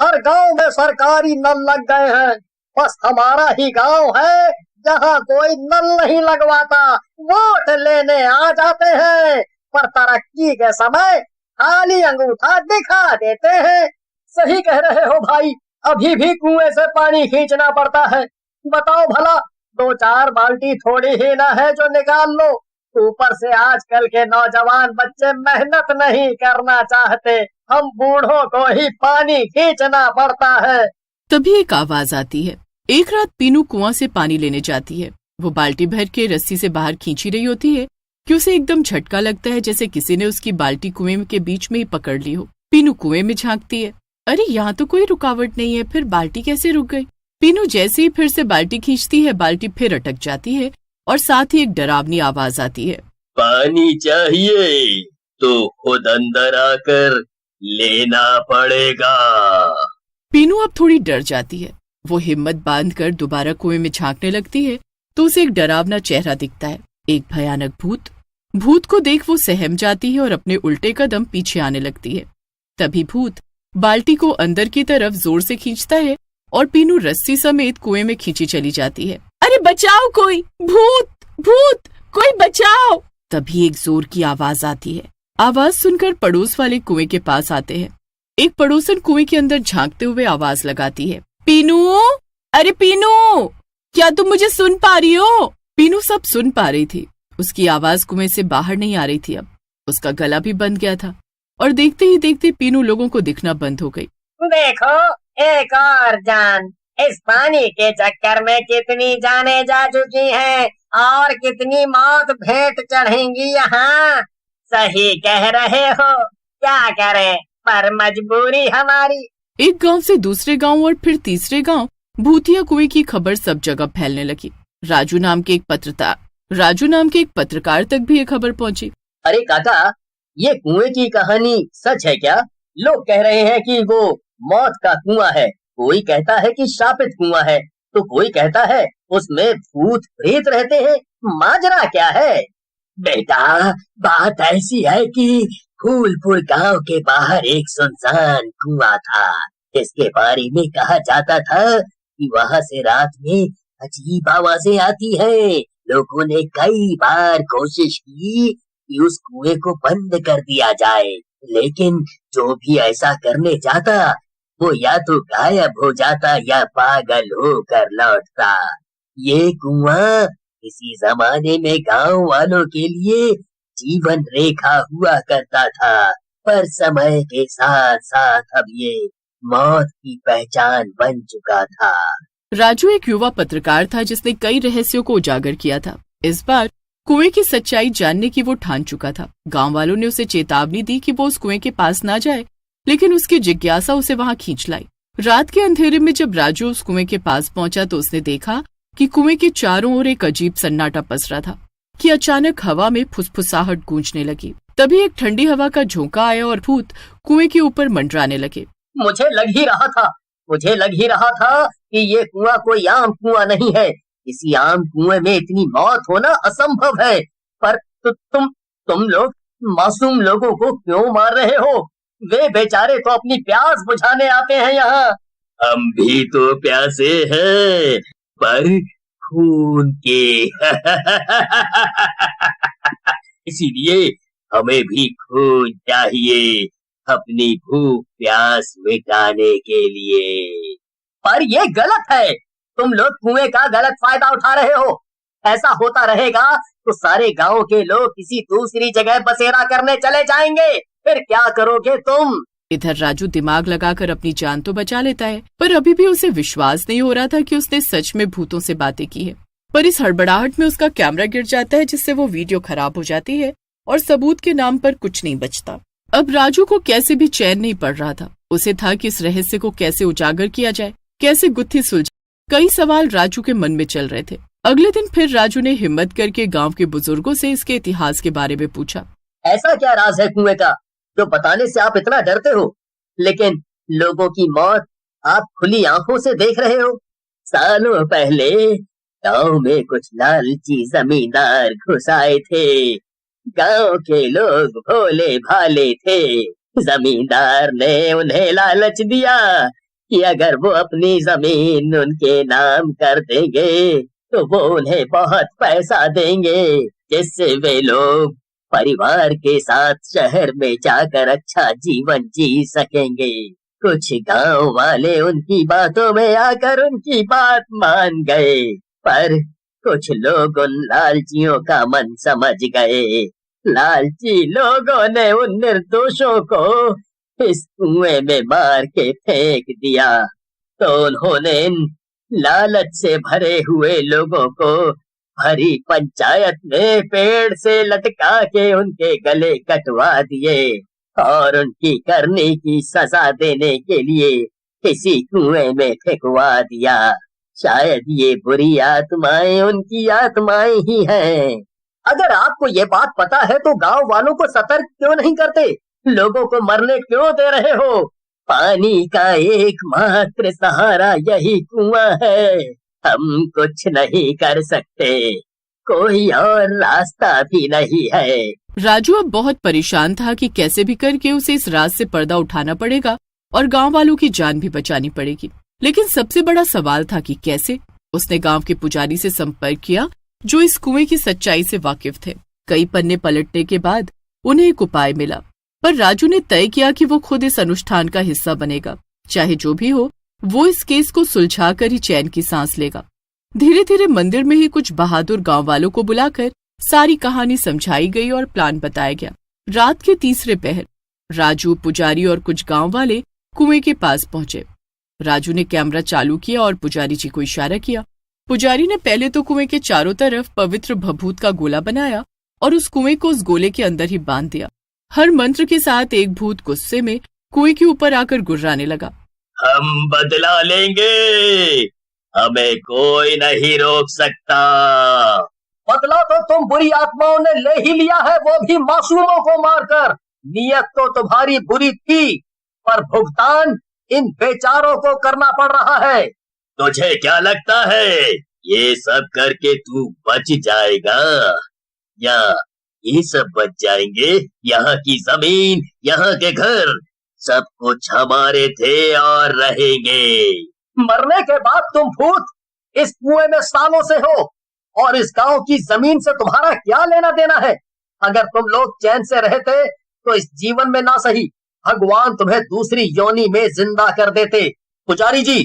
हर गांव में सरकारी नल लग गए हैं, बस हमारा ही गांव है जहां कोई नल नहीं लगवाता। वोट लेने आ जाते हैं पर तरक्की के समय खाली अंगूठा दिखा देते हैं। सही कह रहे हो भाई, अभी भी कुएं से पानी खींचना पड़ता है। बताओ भला, 2-4 बाल्टी थोड़ी ही ना है जो निकाल लो। ऊपर से आजकल के नौजवान बच्चे मेहनत नहीं करना चाहते, हम बूढ़ों को ही पानी खींचना पड़ता है। तभी एक आवाज आती है। एक रात पीनू कुआं से पानी लेने जाती है। वो बाल्टी भर के रस्सी से बाहर खींची रही होती है कि उसे एकदम झटका लगता है, जैसे किसी ने उसकी बाल्टी कुएं के बीच में ही पकड़ ली हो। पीनू कुएं में झांकती है। अरे यहाँ तो कोई रुकावट नहीं है, फिर बाल्टी कैसे रुक गई? पीनू जैसे ही फिर से बाल्टी खींचती है, बाल्टी फिर अटक जाती है और साथ ही एक डरावनी आवाज आती है, पानी चाहिए तो खुद अंदर आकर लेना पड़ेगा। पीनू अब थोड़ी डर जाती है। वो हिम्मत बांधकर दोबारा कुएं में झांकने लगती है तो उसे एक डरावना चेहरा दिखता है, एक भयानक भूत। भूत को देख वो सहम जाती है और अपने उल्टे कदम पीछे आने लगती है। तभी भूत बाल्टी को अंदर की तरफ जोर से खींचता है और पीनू रस्सी समेत कुएं में खींची चली जाती है। अरे बचाओ कोई, भूत भूत, कोई बचाओ। तभी एक जोर की आवाज आती है। आवाज सुनकर पड़ोस वाले कुएं के पास आते हैं। एक पड़ोसन कुएं के अंदर झांकते हुए आवाज लगाती है, पीनू, अरे पीनू, क्या तुम मुझे सुन पा रही हो? पीनू सब सुन पा रही थी। उसकी आवाज कुएं से बाहर नहीं आ रही थी। अब उसका गला भी बंद गया था और देखते ही देखते पीनू लोगों को दिखना बंद हो गई। देखो, एक और जान। इस पानी के चक्कर में कितनी जानें जा चुकी हैं और कितनी मौत भेंट चढ़ेंगी यहाँ। सही कह रहे हो, क्या करें, पर मजबूरी हमारी। एक गांव से दूसरे गांव और फिर तीसरे गांव भूतिया कुएं की खबर सब जगह फैलने लगी। राजू नाम के एक पत्रकार तक भी ये खबर पहुंची। अरे काका, ये कुएं की कहानी सच है क्या? लोग कह रहे हैं कि वो मौत का कुआं है, कोई कहता है कि शापित कुआं है, तो कोई कहता है उसमें भूत प्रेत रहते हैं। माजरा क्या है? बेटा, बात ऐसी है कि फूलपुर गांव के बाहर एक सुनसान कुआं था। इसके बारे में कहा जाता था कि वहां से रात में अजीब आवाजें आती हैं। लोगों ने कई बार कोशिश की कि उस कुएं को बंद कर दिया जाए, लेकिन जो भी ऐसा करने जाता वो या तो गायब हो जाता या पागल होकर लौटता। ये कुआं किसी जमाने में गांव वालों के लिए जीवन रेखा हुआ करता था, पर समय के साथ साथ अब ये मौत की पहचान बन चुका था। राजू एक युवा पत्रकार था जिसने कई रहस्यों को उजागर किया था। इस बार कुएं की सच्चाई जानने की वो ठान चुका था। गांव वालों ने उसे चेतावनी दी कि वो उस कुएं के पास ना जाए, लेकिन उसकी जिज्ञासा उसे वहां खींच लाई। रात के अंधेरे में जब राजू उस कुएं के पास पहुंचा तो उसने देखा कि कुएं के चारों ओर एक अजीब सन्नाटा पसरा था कि अचानक हवा में फुसफुसाहट गूंजने लगी। तभी एक ठंडी हवा का झोंका आया और भूत कुएं के ऊपर मंडराने लगे। मुझे लग ही रहा था कि ये कुआं कोई आम कुआं नहीं है। किसी आम कुएं में इतनी मौत होना असंभव है। पर तुम लोग मासूम लोगों को क्यों मार रहे हो? वे बेचारे तो अपनी प्यास बुझाने आते हैं यहाँ। हम भी तो प्यासे हैं, पर खून के। इसीलिए हमें भी खून चाहिए अपनी भूख प्यास मिटाने के लिए। पर ये गलत है, तुम लोग कुएं का गलत फायदा उठा रहे हो। ऐसा होता रहेगा तो सारे गांव के लोग किसी दूसरी जगह बसेरा करने चले जाएंगे, फिर क्या करोगे तुम? इधर राजू दिमाग लगाकर अपनी जान तो बचा लेता है, पर अभी भी उसे विश्वास नहीं हो रहा था कि उसने सच में भूतों से बातें की है। पर इस हड़बड़ाहट में उसका कैमरा गिर जाता है, जिससे वो वीडियो खराब हो जाती है और सबूत के नाम पर कुछ नहीं बचता। अब राजू को कैसे भी चैन नहीं पड़ रहा था। उसे था कि इस रहस्य को कैसे उजागर किया जाए, कैसे गुत्थी सुलझे। कई सवाल राजू के मन में चल रहे थे। अगले दिन फिर राजू ने हिम्मत करके गांव के बुजुर्गों से इसके इतिहास के बारे में पूछा। ऐसा क्या राज है कुएं का जो बताने से आप इतना डरते हो, लेकिन लोगों की मौत आप खुली आंखों से देख रहे हो? सालों पहले गांव में कुछ लालची जमींदार घुस आए थे। गांव के लोग भोले भाले थे। जमींदार ने उन्हें लालच दिया कि अगर वो अपनी जमीन उनके नाम कर देंगे तो वो उन्हें बहुत पैसा देंगे, जिससे वे लोग परिवार के साथ शहर में जाकर अच्छा जीवन जी सकेंगे। कुछ गांव वाले उनकी बातों में आकर उनकी बात मान गए, पर कुछ लोग उन लालचियों का मन समझ गए। लालची लोगों ने उन निर्दोषों को इस कुएं में मार के फेंक दिया, तो उन्होंने इन लालच से भरे हुए लोगों को भरी पंचायत में पेड़ से लटका के उनके गले कटवा दिए और उनकी करने की सजा देने के लिए किसी कुएं में फेंकवा दिया। शायद ये बुरी आत्माएं उनकी आत्माएं ही हैं। अगर आपको ये बात पता है तो गांव वालों को सतर्क क्यों नहीं करते? लोगों को मरने क्यों दे रहे हो? पानी का एकमात्र सहारा यही कुआं है। हम कुछ नहीं कर सकते, कोई और रास्ता भी नहीं है। राजू अब बहुत परेशान था कि कैसे भी करके उसे इस राज से पर्दा उठाना पड़ेगा और गांव वालों की जान भी बचानी पड़ेगी। लेकिन सबसे बड़ा सवाल था कि कैसे। उसने गांव के पुजारी से संपर्क किया जो इस कुएं की सच्चाई से वाकिफ थे। कई पन्ने पलटने के बाद उन्हें एक उपाय मिला, पर राजू ने तय किया कि वो खुद इस अनुष्ठान का हिस्सा बनेगा। चाहे जो भी हो, वो इस केस को सुलझा कर ही चैन की सांस लेगा। धीरे धीरे मंदिर में ही कुछ बहादुर गांव वालों को बुलाकर सारी कहानी समझाई गई और प्लान बताया गया। रात के तीसरे पहर राजू, पुजारी और कुछ गांव वाले कुएं के पास पहुंचे। राजू ने कैमरा चालू किया और पुजारी जी को इशारा किया। पुजारी ने पहले तो कुएं के चारों तरफ पवित्र भभूत का गोला बनाया और उस कुएं को उस गोले के अंदर ही बांध दिया। हर मंत्र के साथ एक भूत गुस्से में कुएं के ऊपर आकर गुर्राने लगा। हम बदला लेंगे, हमें कोई नहीं रोक सकता। बदला तो तुम बुरी आत्माओं ने ले ही लिया है, वो भी मासूमों को मारकर। नियत तो तुम्हारी बुरी थी, पर भुगतान इन बेचारों को करना पड़ रहा है। तुझे क्या लगता है ये सब करके तू बच जाएगा, या ये सब बच जाएंगे? यहाँ की जमीन, यहाँ के घर, सब कुछ हमारे थे और रहेंगे। मरने के बाद तुम भूत इस कुएं में सालों से हो और इस गांव की जमीन से तुम्हारा क्या लेना देना है? अगर तुम लोग चैन से रहते तो इस जीवन में ना सही, भगवान तुम्हें दूसरी योनि में जिंदा कर देते। पुजारी जी,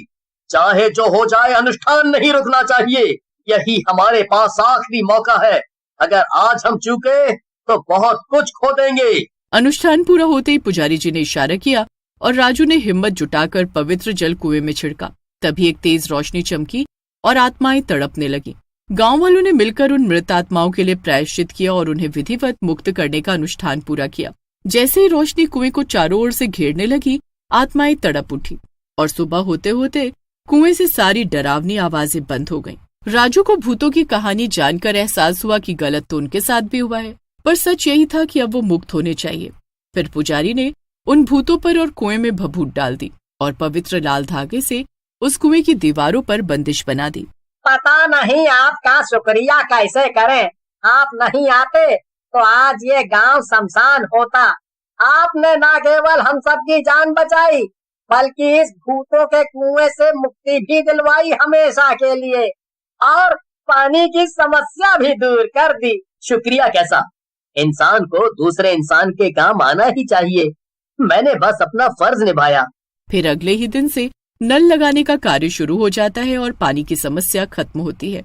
चाहे जो हो जाए, अनुष्ठान नहीं रुकना चाहिए। यही हमारे पास आखिरी मौका है। अगर आज हम चूके तो बहुत कुछ खो देंगे। अनुष्ठान पूरा होते ही पुजारी जी ने इशारा किया और राजू ने हिम्मत जुटाकर पवित्र जल कुएं में छिड़का। तभी एक तेज रोशनी चमकी और आत्माएं तड़पने लगी। गांव वालों ने मिलकर उन मृत आत्माओं के लिए प्रायश्चित किया और उन्हें विधिवत मुक्त करने का अनुष्ठान पूरा किया। जैसे ही रोशनी कुएं को चारों ओर से घेरने लगी, आत्माएं तड़प उठी और सुबह होते होते कुएं से सारी डरावनी आवाजें बंद हो गईं। राजू को भूतों की कहानी जानकर एहसास हुआ कि गलत तो उनके साथ भी हुआ है, पर सच यही था कि अब वो मुक्त होने चाहिए। फिर पुजारी ने उन भूतों पर और कुएं में भभूत डाल दी और पवित्र लाल धागे से उस कुएं की दीवारों पर बंदिश बना दी। पता नहीं आपका शुक्रिया कैसे करें। आप नहीं आते तो आज ये गांव शमशान होता। आपने न केवल हम सबकी जान बचाई, बल्कि इस भूतों के कुएं से मुक्ति भी दिलवाई हमेशा के लिए, और पानी की समस्या भी दूर कर दी। शुक्रिया कैसा, इंसान को दूसरे इंसान के काम आना ही चाहिए। मैंने बस अपना फर्ज निभाया। फिर अगले ही दिन से नल लगाने का कार्य शुरू हो जाता है और पानी की समस्या खत्म होती है।